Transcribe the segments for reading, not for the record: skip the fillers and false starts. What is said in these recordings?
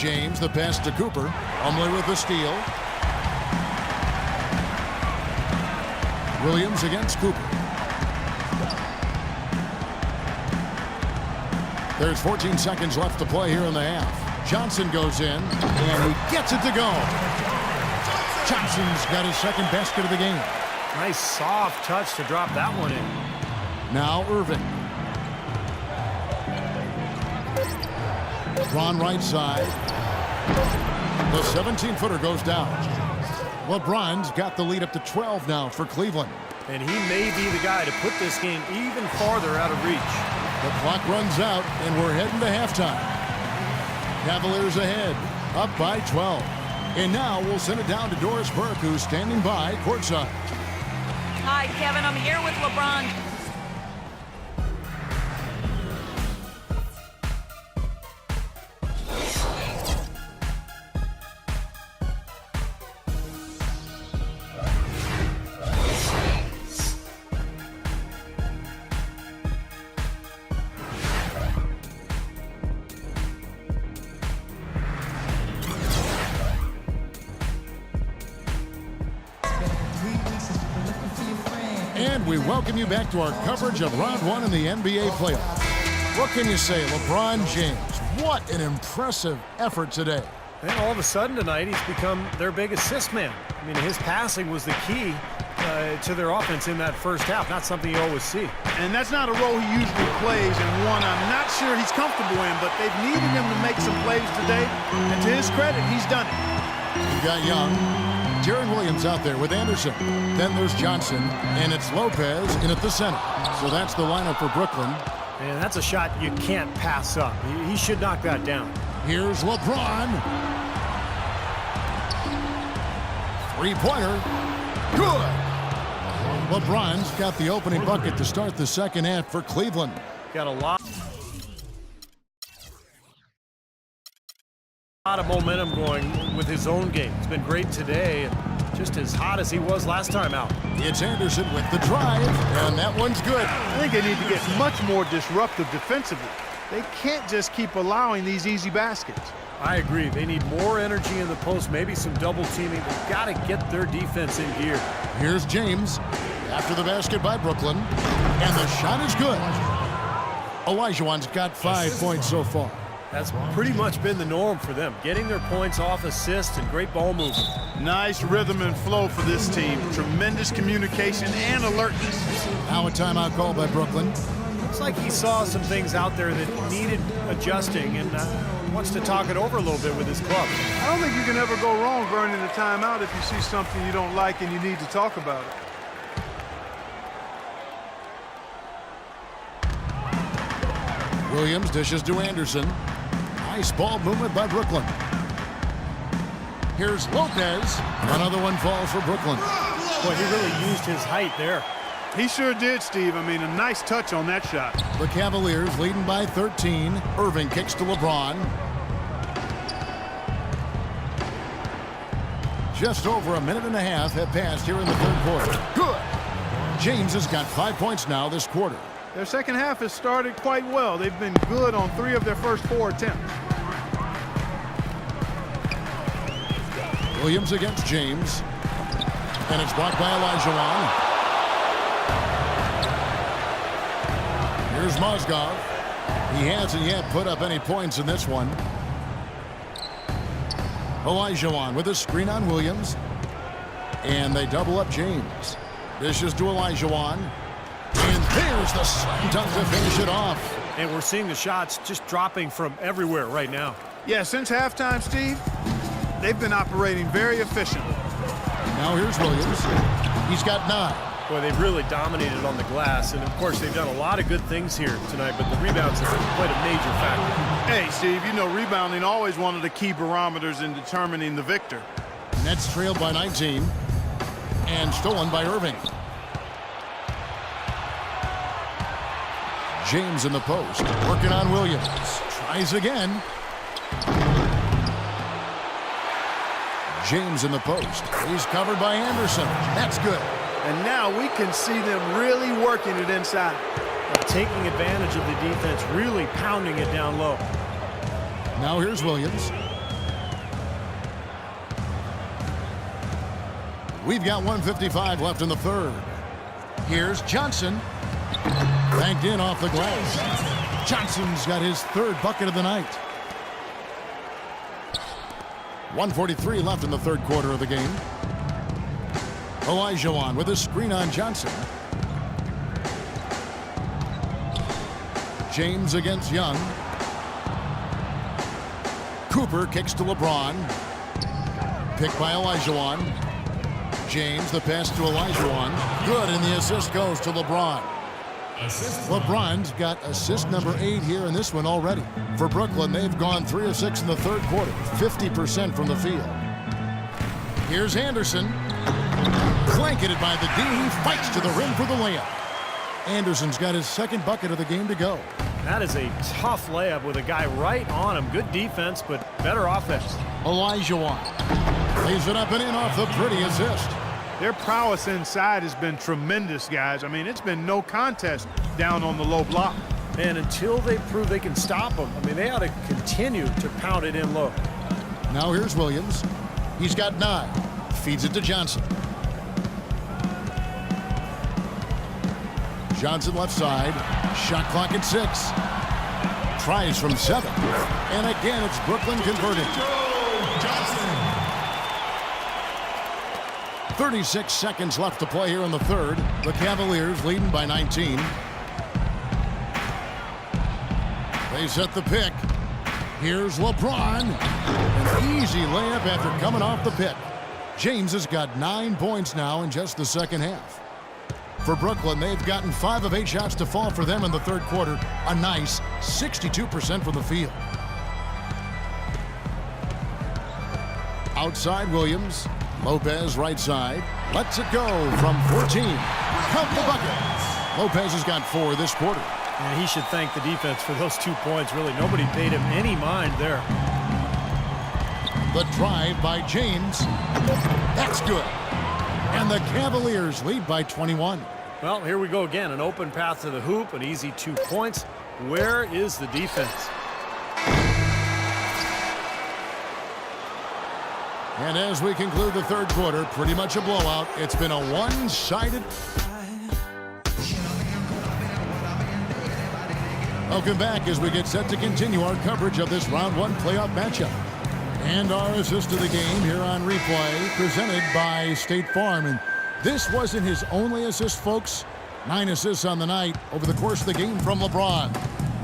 James, the pass to Cooper. Umley with the steal. Williams against Cooper. There's 14 seconds left to play here in the half. Johnson goes in, and he gets it to go. Johnson's got his second basket of the game. Nice soft touch to drop that one in. Now Irving. LeBron right side. The 17-footer goes down. LeBron's got the lead up to 12 now for Cleveland. And he may be the guy to put this game even farther out of reach. The clock runs out, and we're heading to halftime. Cavaliers ahead, up by 12. And now we'll send it down to Doris Burke, who's standing by courtside. Hi, Kevin. I'm here with LeBron. And we welcome you back to our coverage of round one in the NBA playoffs. What can you say, LeBron James? What an impressive effort today. And all of a sudden tonight, he's become their big assist man. I mean, his passing was the key to their offense in that first half. Not something you always see. And that's not a role he usually plays, and one I'm not sure he's comfortable in, but they've needed him to make some plays today, and to his credit, he's done it. You got Young. Jaron Williams out there with Anderson. Then there's Johnson, and it's Lopez in at the center. So that's the lineup for Brooklyn. And that's a shot you can't pass up. He should knock that down. Here's LeBron. Three-pointer. Good. LeBron's got the opening bucket to start the second half for Cleveland. Got a lot of momentum going with his own game. It's been great today, and just as hot as he was last time out. It's Anderson with the drive, and that one's good. I think they need to get much more disruptive defensively. They can't just keep allowing these easy baskets. I agree. They need more energy in the post, maybe some double teaming. They've got to get their defense in gear. Here's James after the basket by Brooklyn, and the shot is good. Olajuwon's got 5 points so far. That's pretty much been the norm for them, getting their points off assists and great ball movement. Nice rhythm and flow for this team. Tremendous communication and alertness. Now a timeout call by Brooklyn. Looks like he saw some things out there that needed adjusting and wants to talk it over a little bit with his club. I don't think you can ever go wrong burning a timeout if you see something you don't like and you need to talk about it. Williams dishes to Anderson. Nice ball movement by Brooklyn. Here's Lopez. Another one falls for Brooklyn. Boy, he really used his height there. He sure did, Steve. I mean, a nice touch on that shot. The Cavaliers leading by 13. Irving kicks to LeBron. Just over a minute and a half have passed here in the third quarter. Good. James has got 5 points now this quarter. Their second half has started quite well. They've been good on 3 of their first 4 attempts. Williams against James. And it's blocked by Olajuwon. Here's Mozgov. He hasn't yet put up any points in this one. Olajuwon with a screen on Williams. And they double up James. Dishes to Olajuwon. And there's the slam dunk to finish it off. And we're seeing the shots just dropping from everywhere right now. Yeah, since halftime, Steve, they've been operating very efficiently. Now here's Williams. He's got 9. Boy, they've really dominated on the glass. And, of course, they've done a lot of good things here tonight, but the rebounds have been quite a major factor. Hey, Steve, you know rebounding always one of the key barometers in determining the victor. Nets trailed by 19. And stolen by Irving. James in the post, working on Williams. Tries again. James in the post. He's covered by Anderson. That's good. And now we can see them really working it inside. Taking advantage of the defense, really pounding it down low. Now here's Williams. We've got 1:55 left in the third. Here's Johnson. Banked in off the glass. Johnson's got his third bucket of the night. 1:43 left in the third quarter of the game. Olajuwon with a screen on Johnson. James against Young. Cooper kicks to LeBron. Picked by Olajuwon. James, the pass to Olajuwon. Good, and the assist goes to LeBron. LeBron's got assist number 8 here in this one already. For Brooklyn, they've gone 3 of 6 in the third quarter, 50% from the field. Here's Anderson. Blanketed by the D. He fights to the rim for the layup. Anderson's got his second bucket of the game to go. That is a tough layup with a guy right on him. Good defense, but better offense. Olajuwon lays it up and in off the pretty assist. Their prowess inside has been tremendous, guys. I mean, it's been no contest down on the low block. And until they prove they can stop them, I mean, they ought to continue to pound it in low. Now here's Williams. He's got 9. Feeds it to Johnson. Johnson left side. Shot clock at 6. Tries from 7. And again, it's Brooklyn converting. 36 seconds left to play here in the third. The Cavaliers leading by 19. They set the pick. Here's LeBron. An easy layup after coming off the pick. James has got 9 points now in just the second half. For Brooklyn, they've gotten 5 of 8 shots to fall for them in the third quarter. A nice 62% from the field. Outside Williams. Lopez right side. Lets it go from 14. Count the bucket. Lopez has got 4 this quarter. And he should thank the defense for those 2 points. Really, nobody paid him any mind there. The drive by James. That's good. And the Cavaliers lead by 21. Well, here we go again. An open path to the hoop, an easy 2 points. Where is the defense? And as we conclude the third quarter, pretty much a blowout. It's been a one-sided. Welcome back as we get set to continue our coverage of this round 1 playoff matchup. And our assist of the game here on replay, presented by State Farm. And this wasn't his only assist, folks. 9 assists on the night over the course of the game from LeBron.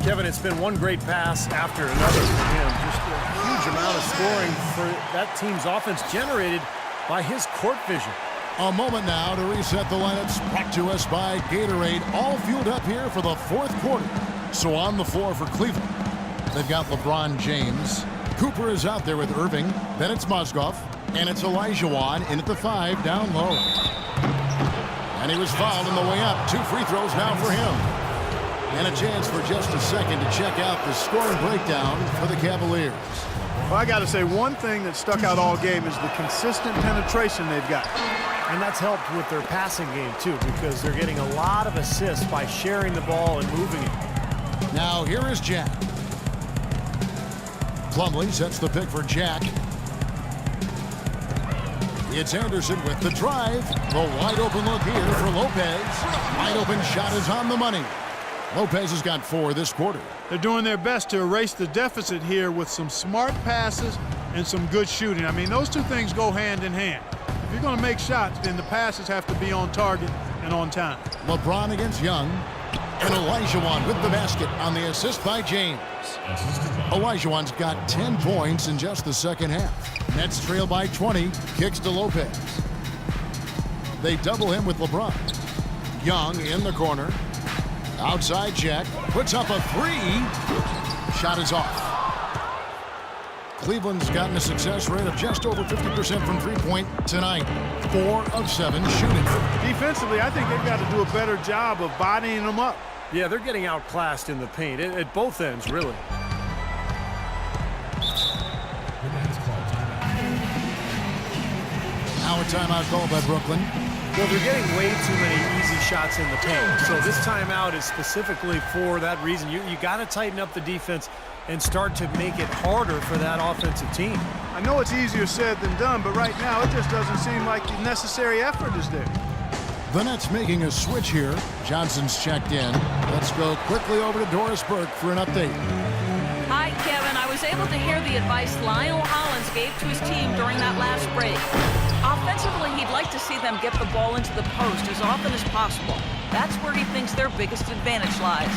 Kevin, it's been one great pass after another for him. Just a huge amount of scoring for that team's offense generated by his court vision. A moment now to reset the lineups, brought to us by Gatorade, all fueled up here for the fourth quarter. So on the floor for Cleveland, they've got LeBron James. Cooper is out there with Irving. Then it's Mozgov. And it's Olajuwon in at the 5 down low. And he was fouled on the way up. 2 free throws now for him. And a chance for just a second to check out the scoring breakdown for the Cavaliers. Well, I got to say, one thing that stuck out all game is the consistent penetration they've got. And that's helped with their passing game, too, because they're getting a lot of assists by sharing the ball and moving it. Now here is Jack. Plumlee sets the pick for Jack. It's Anderson with the drive. The wide open look here for Lopez. Wide open shot is on the money. Lopez has got 4 this quarter. They're doing their best to erase the deficit here with some smart passes and some good shooting. I mean, those 2 things go hand in hand. If you're going to make shots, then the passes have to be on target and on time. LeBron against Young. And Olajuwon with the basket on the assist by James. Olajuwon's got 10 points in just the second half. Nets trail by 20. Kicks to Lopez. They double him with LeBron. Young in the corner. Outside Jack. Puts up a 3. Shot is off. Cleveland's gotten a success rate of just over 50% from three-point tonight. 4 of 7 shooting. Defensively, I think they've got to do a better job of bodying them up. Yeah, they're getting outclassed in the paint at both ends, really. Now a timeout called by Brooklyn. Well, they're getting way too many easy shots in the paint. So this timeout is specifically for that reason. You got to tighten up the defense and start to make it harder for that offensive team. I know it's easier said than done, but right now it just doesn't seem like the necessary effort is there. The Nets making a switch here. Johnson's checked in. Let's go quickly over to Doris Burke for an update. Hi, Kevin. I was able to hear the advice Lionel Hollins gave to his team during that last break. Offensively, he'd like to see them get the ball into the post as often as possible. That's where he thinks their biggest advantage lies.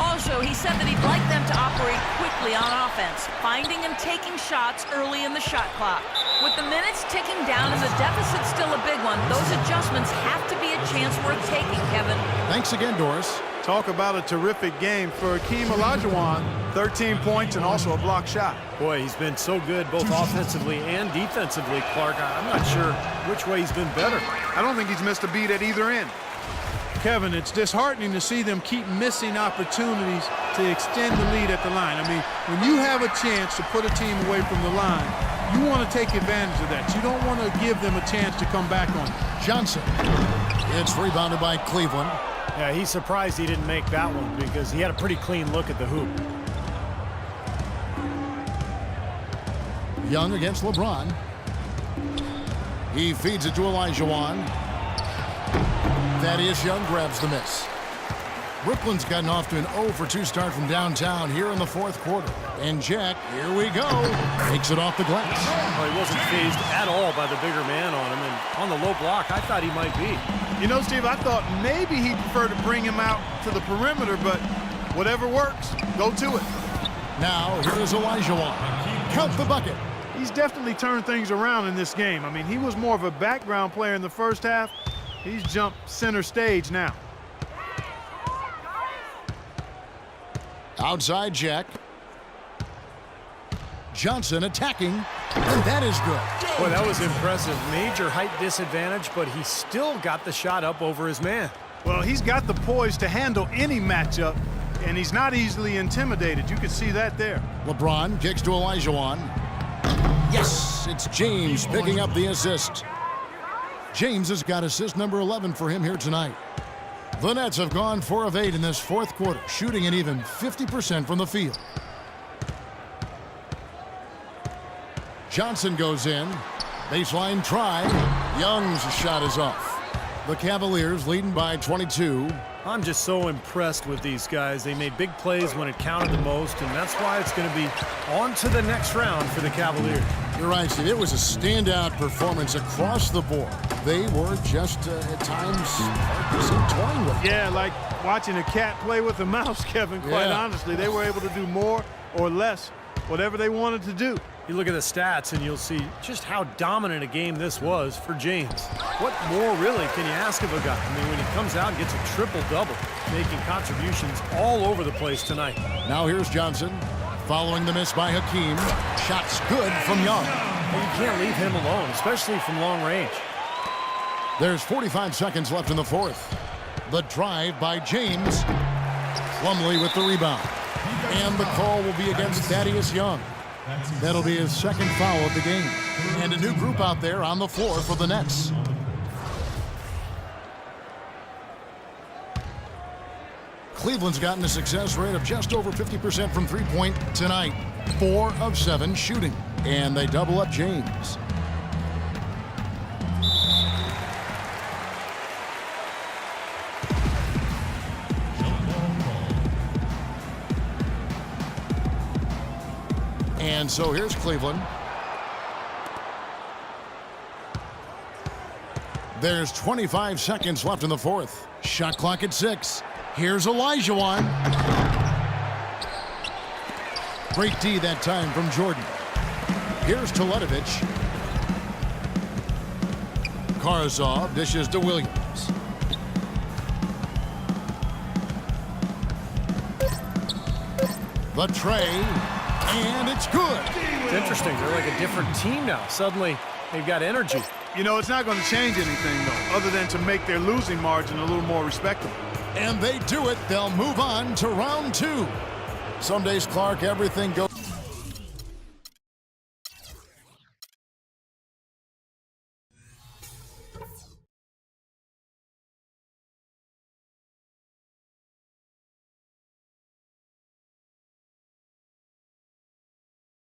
Also, he said that he'd like them to operate quickly on offense, finding and taking shots early in the shot clock. With the minutes ticking down and the deficit still a big one, those adjustments have to be a chance worth taking, Kevin. Thanks again, Doris. Talk about a terrific game for Hakeem Olajuwon. 13 points and also a block shot. Boy, he's been so good both offensively and defensively, Clark. I'm not sure which way he's been better. I don't think he's missed a beat at either end. Kevin, it's disheartening to see them keep missing opportunities to extend the lead at the line. I mean, when you have a chance to put a team away from the line, you want to take advantage of that. You don't want to give them a chance to come back on you. Johnson. It's rebounded by Cleveland. Yeah, he's surprised he didn't make that one because he had a pretty clean look at the hoop. Young against LeBron. He feeds it to Olajuwon. Thaddeus Young grabs the miss. Brooklyn's gotten off to an 0 for 2 start from downtown here in the fourth quarter. And Jack, here we go, takes it off the glass. Well, he wasn't fazed at all by the bigger man on him, and on the low block, I thought he might be. You know, Steve, I thought maybe he'd prefer to bring him out to the perimeter, but whatever works, go to it. Now, here's Olajuwon. Count the bucket. He's definitely turned things around in this game. I mean, he was more of a background player in the first half. He's jumped center stage now. Outside Jack. Johnson attacking, and that is good. Boy, that was impressive. Major height disadvantage, but he still got the shot up over his man. Well, he's got the poise to handle any matchup, and he's not easily intimidated. You can see that there. LeBron kicks to Olajuwon. Yes, it's James picking up the assist. James has got assist number 11 for him here tonight. The Nets have gone 4 of 8 in this fourth quarter, shooting an even 50% from the field. Johnson goes in. Baseline try. Young's shot is off. The Cavaliers leading by 22. I'm just so impressed with these guys. They made big plays when it counted the most, and that's why it's going to be on to the next round for the Cavaliers. You're right, Steve. It was a standout performance across the board. They were just, at times, toying with it. Yeah, like watching a cat play with a mouse, Kevin, quite honestly. They were able to do more or less, whatever they wanted to do. You look at the stats and you'll see just how dominant a game this was for James. What more really can you ask of a guy? I mean, when he comes out and gets a triple-double, making contributions all over the place tonight. Now here's Johnson, following the miss by Hakeem. Shots good from Young. Well, you can't leave him alone, especially from long range. There's 45 seconds left in the fourth. The drive by James. Plumlee with the rebound. And the call will be against Thaddeus Young. That'll be his second foul of the game. And a new group out there on the floor for the Nets. Cleveland's gotten a success rate of just over 50% from three-point tonight. 4 of 7 shooting. And they double up James. And so here's Cleveland. There's 25 seconds left in the fourth. Shot clock at 6. Here's Olajuwon. Great D that time from Jordan. Here's Teletovic. Karsov dishes to Williams. The tray, and it's good. It's interesting. They're like a different team now. Suddenly, they've got energy. You know, it's not going to change anything, though, other than to make their losing margin a little more respectable. And they do it. They'll move on to round 2. Some days, Clark, everything goes